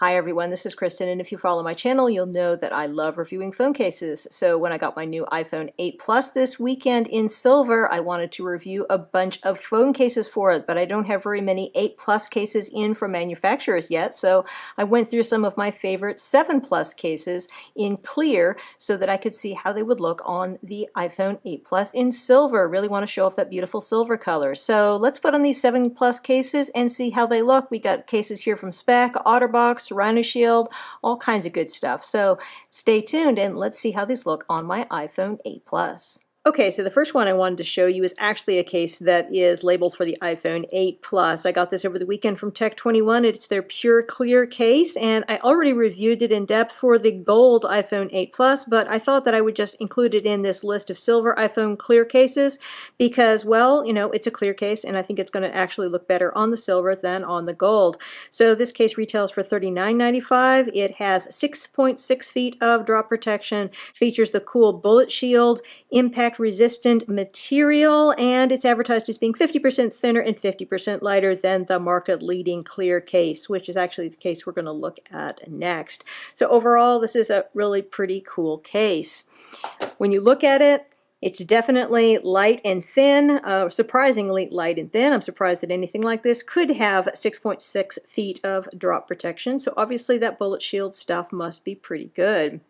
Hi everyone, this is Kristen, and if you follow my channel, you'll know that I love reviewing phone cases. So when I got my new iPhone 8 Plus this weekend in silver, I wanted to review a bunch of phone cases for it, but I don't have very many 8 Plus cases in from manufacturers yet, so I went through some of my favorite 7 Plus cases in clear so that I could see how they would look on the iPhone 8 Plus in silver. Really want to show off that beautiful silver color. So let's put on these 7 Plus cases and see how they look. We got cases here from Speck, OtterBox, RhinoShield, all kinds of good stuff. So stay tuned and let's see how these look on my iPhone 8 Plus. Okay, so the first one I wanted to show you is actually a case that is labeled for the iPhone 8 Plus. I got this over the weekend from Tech21. It's their pure clear case, and I already reviewed it in depth for the gold iPhone 8 Plus, but I thought that I would just include it in this list of silver iPhone clear cases because, well, you know, it's a clear case, and I think it's going to actually look better on the silver than on the gold. So this case retails for $39.95. It has 6.6 feet of drop protection, features the cool bullet shield, impact resistant material, and it's advertised as being 50% thinner and 50% lighter than the market leading clear case, which is actually the case we're going to look at next. So overall, this is a really pretty cool case. When you look at it, it's definitely light and thin, surprisingly light and thin. I'm surprised that anything like this could have 6.6 feet of drop protection. So obviously that bullet shield stuff must be pretty good.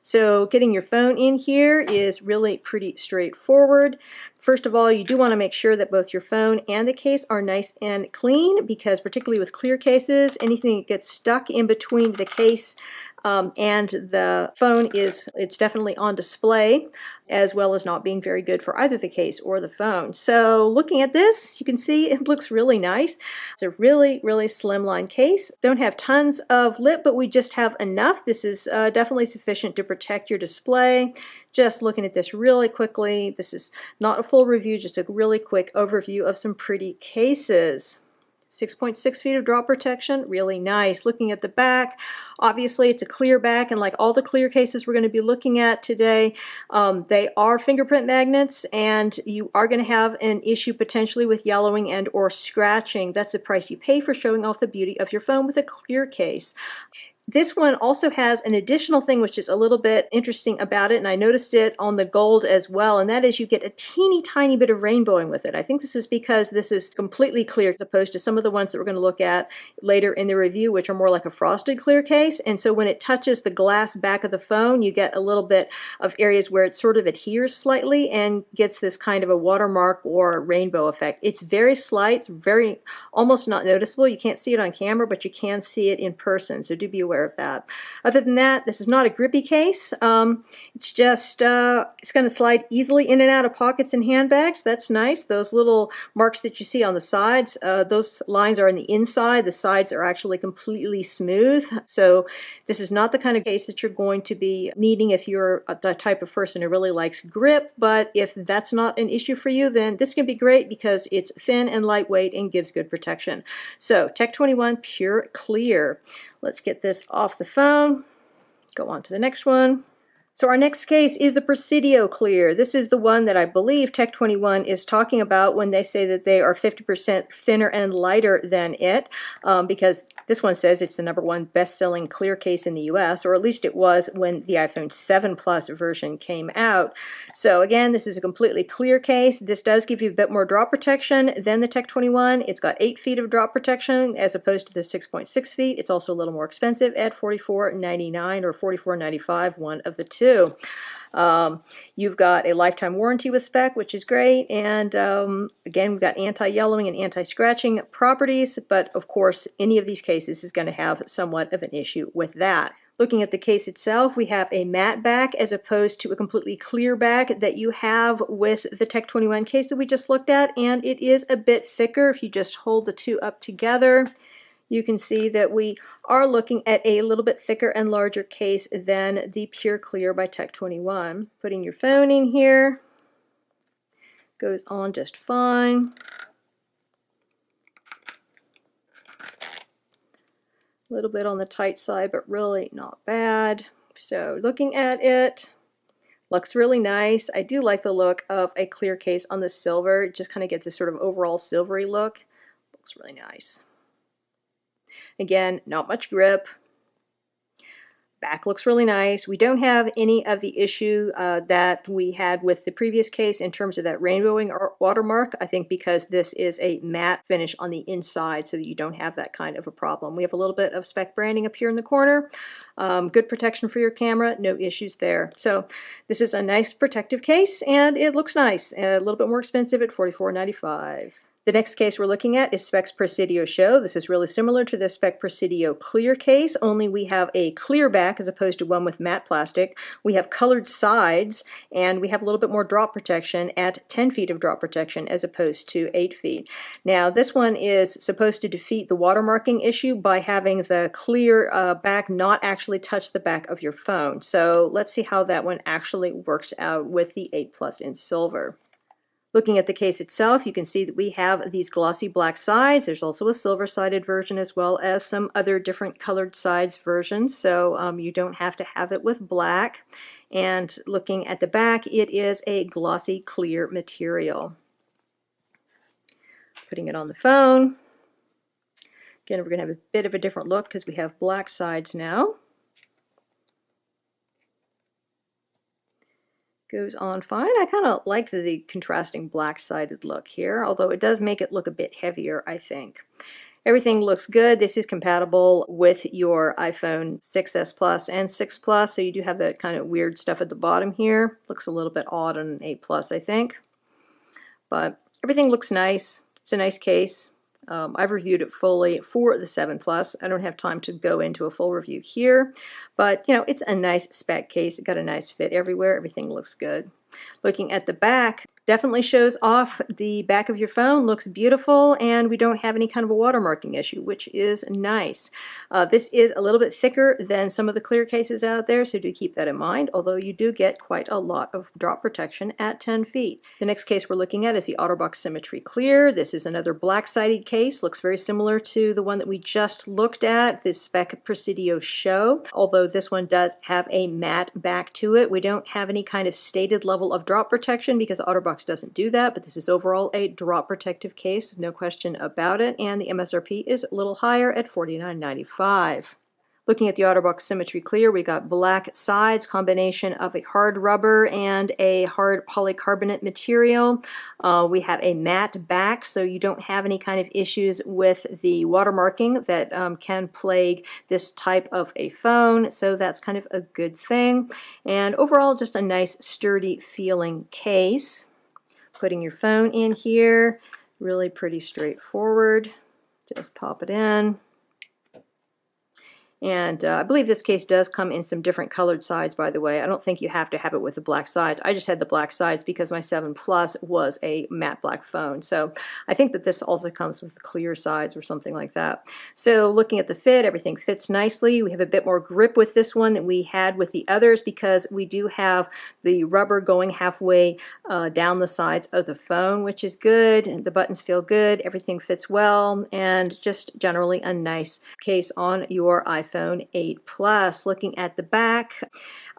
So getting your phone in here is really pretty straightforward. First of all, you do want to make sure that both your phone and the case are nice and clean, because particularly with clear cases, anything that gets stuck in between the case and the phone it's definitely on display, as well as not being very good for either the case or the phone. So looking at this, you can see it looks really nice. It's a really, really slimline case. Don't have tons of lip, but we just have enough. This is definitely sufficient to protect your display. Just looking at this really quickly, this is not a full review, just a really quick overview of some pretty cases. 6.6 feet of drop protection, really nice. Looking at the back, obviously it's a clear back, and like all the clear cases we're going to be looking at today, they are fingerprint magnets, and you are going to have an issue potentially with yellowing and or scratching. That's the price you pay for showing off the beauty of your phone with a clear case. This one also has an additional thing which is a little bit interesting about it, and I noticed it on the gold as well, and that is you get a teeny tiny bit of rainbowing with it. I think this is because this is completely clear as opposed to some of the ones that we're going to look at later in the review, which are more like a frosted clear case. And so when it touches the glass back of the phone, you get a little bit of areas where it sort of adheres slightly and gets this kind of a watermark or rainbow effect. It's very slight, very almost not noticeable. You can't see it on camera, but you can see it in person, so do be aware of that. Other than that, this is not a grippy case. It's just it's going to slide easily in and out of pockets and handbags. That's nice. Those little marks that you see on the sides, those lines are on the inside. The sides are actually completely smooth. So this is not the kind of case that you're going to be needing if you're the type of person who really likes grip. But if that's not an issue for you, then this can be great because it's thin and lightweight and gives good protection. So Tech21 Pure Clear. Let's get this off the phone, go on to the next one. So our next case is the Presidio Clear. This is the one that I believe Tech21 is talking about when they say that they are 50% thinner and lighter than it, because this one says it's the #1 best-selling clear case in the US, or at least it was when the iPhone 7 Plus version came out. So again, this is a completely clear case. This does give you a bit more drop protection than the Tech21. It's got 8 feet of drop protection as opposed to the 6.6 feet. It's also a little more expensive at $44.99 or $44.95, one of the two. You've got a lifetime warranty with Speck, which is great, and again, we've got anti-yellowing and anti-scratching properties, but of course any of these cases is going to have somewhat of an issue with that. Looking at the case itself, we have a matte back as opposed to a completely clear back that you have with the Tech21 case that we just looked at, and it is a bit thicker. If you just hold the two up together, you can see that we are looking at a little bit thicker and larger case than the Pure Clear by Tech21. Putting your phone in here goes on just fine. A little bit on the tight side, but really not bad. So looking at it, looks really nice. I do like the look of a clear case on the silver. It just kind of gets this sort of overall silvery look. Looks really nice. Again, not much grip. Back looks really nice. We don't have any of the issue that we had with the previous case in terms of that rainbowing watermark. I think because this is a matte finish on the inside, so that you don't have that kind of a problem. We have a little bit of Speck branding up here in the corner. Good protection for your camera, no issues there. So this is a nice protective case, and it looks nice. A little bit more expensive at $44.95. The next case we're looking at is Speck's Presidio Show. This is really similar to the Speck Presidio clear case, only we have a clear back as opposed to one with matte plastic. We have colored sides, and we have a little bit more drop protection at 10 feet of drop protection as opposed to 8 feet. Now this one is supposed to defeat the watermarking issue by having the clear back not actually touch the back of your phone. So let's see how that one actually works out with the 8 Plus in silver. Looking at the case itself, you can see that we have these glossy black sides. There's also a silver-sided version as well as some other different colored sides versions, so you don't have to have it with black. And looking at the back, it is a glossy clear material. Putting it on the phone. Again, we're going to have a bit of a different look because we have black sides now. Goes on fine. I kind of like the contrasting black-sided look here, although it does make it look a bit heavier, I think. Everything looks good. This is compatible with your iPhone 6s Plus and 6 Plus, so you do have that kind of weird stuff at the bottom here. Looks a little bit odd on an 8 Plus, I think. But everything looks nice. It's a nice case. I've reviewed it fully for the 7 Plus. I don't have time to go into a full review here, but you know, it's a nice Speck case. It got a nice fit everywhere. Everything looks good. Looking at the back, definitely shows off the back of your phone. Looks beautiful, and we don't have any kind of a watermarking issue, which is nice. This is a little bit thicker than some of the clear cases out there, so do keep that in mind, although you do get quite a lot of drop protection at 10 feet. The next case we're looking at is the OtterBox Symmetry Clear. This is another black-sided case. Looks very similar to the one that we just looked at, the Speck Presidio Show, although this one does have a matte back to it. We don't have any kind of stated level of drop protection because OtterBox doesn't do that, but this is overall a drop protective case, no question about it, and the MSRP is a little higher at $49.95. Looking at the OtterBox Symmetry Clear, we got black sides, combination of a hard rubber and a hard polycarbonate material. We have a matte back, so you don't have any kind of issues with the watermarking that can plague this type of a phone, so that's kind of a good thing. And overall, just a nice sturdy feeling case. Putting your phone in here, really pretty straightforward. Just pop it in. And I believe this case does come in some different colored sides, by the way. I don't think you have to have it with the black sides. I just had the black sides because my 7 Plus was a matte black phone. So I think that this also comes with the clear sides or something like that. So looking at the fit, everything fits nicely. We have a bit more grip with this one than we had with the others because we do have the rubber going halfway down the sides of the phone, which is good. The buttons feel good. Everything fits well, and just generally a nice case on your iPhone 8 Plus. Looking at the back,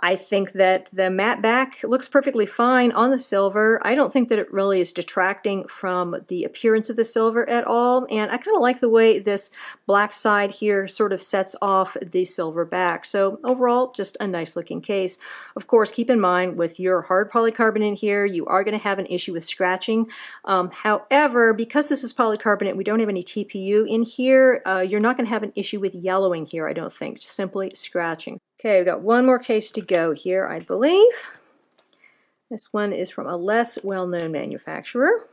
I think that the matte back looks perfectly fine on the silver. I don't think that it really is detracting from the appearance of the silver at all, and I kind of like the way this black side here sort of sets off the silver back. So overall, just a nice looking case. Of course, keep in mind with your hard polycarbonate here, you are going to have an issue with scratching. However, because this is polycarbonate, we don't have any TPU in here, you're not going to have an issue with yellowing here, I don't think, just simply scratching. Okay, we've got one more case to go here, I believe. This one is from a less well-known manufacturer.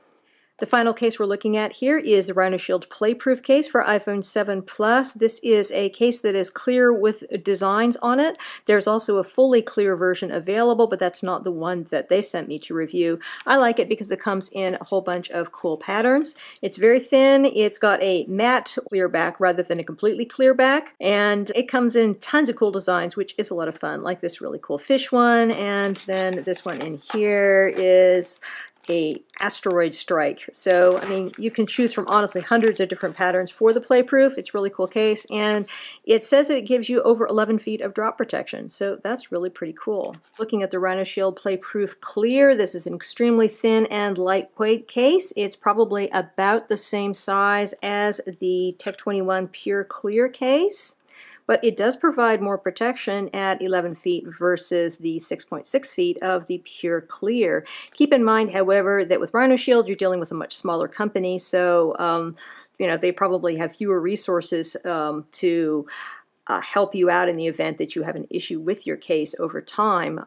The final case we're looking at here is the RhinoShield PlayProof case for iPhone 7 Plus. This is a case that is clear with designs on it. There's also a fully clear version available, but that's not the one that they sent me to review. I like it because it comes in a whole bunch of cool patterns. It's very thin. It's got a matte clear back rather than a completely clear back, and it comes in tons of cool designs, which is a lot of fun, like this really cool fish one, and then this one in here is a asteroid strike. So, I mean, you can choose from honestly hundreds of different patterns for the PlayProof. It's a really cool case, and it says it gives you over 11 feet of drop protection. So that's really pretty cool. Looking at the RhinoShield PlayProof Clear, this is an extremely thin and lightweight case. It's probably about the same size as the Tech 21 Pure Clear case, but it does provide more protection at 11 feet versus the 6.6 feet of the Pure Clear. Keep in mind, however, that with RhinoShield, you're dealing with a much smaller company, so you know, they probably have fewer resources to help you out in the event that you have an issue with your case over time.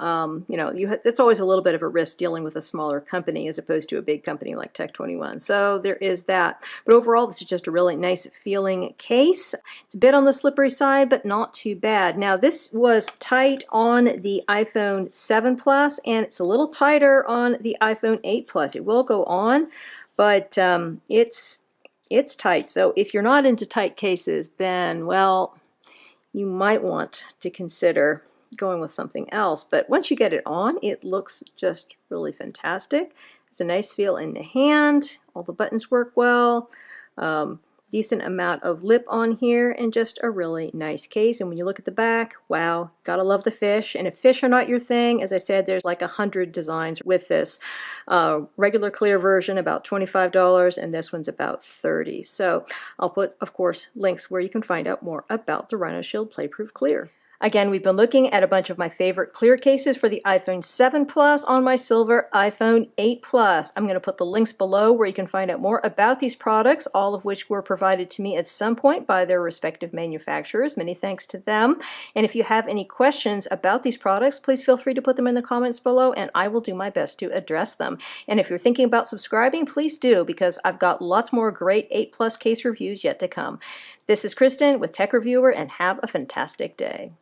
You know, it's always a little bit of a risk dealing with a smaller company as opposed to a big company like Tech 21. So there is that. But overall, this is just a really nice feeling case. It's a bit on the slippery side, but not too bad. Now, this was tight on the iPhone 7 Plus, and it's a little tighter on the iPhone 8 Plus. It will go on, but it's tight. So if you're not into tight cases, then, well, you might want to consider going with something else. But once you get it on, it looks just really fantastic. It's a nice feel in the hand. All the buttons work well. Decent amount of lip on here, and just a really nice case. And when you look at the back, wow, gotta love the fish. And if fish are not your thing, as I said, there's like 100 designs with this. Regular clear version, about $25, and this one's about $30. So I'll put, of course, links where you can find out more about the RhinoShield PlayProof Clear. Again, we've been looking at a bunch of my favorite clear cases for the iPhone 7 Plus on my silver iPhone 8 Plus. I'm going to put the links below where you can find out more about these products, all of which were provided to me at some point by their respective manufacturers. Many thanks to them. And if you have any questions about these products, please feel free to put them in the comments below, and I will do my best to address them. And if you're thinking about subscribing, please do, because I've got lots more great 8 Plus case reviews yet to come. This is Kristen with Tech Reviewer, and have a fantastic day.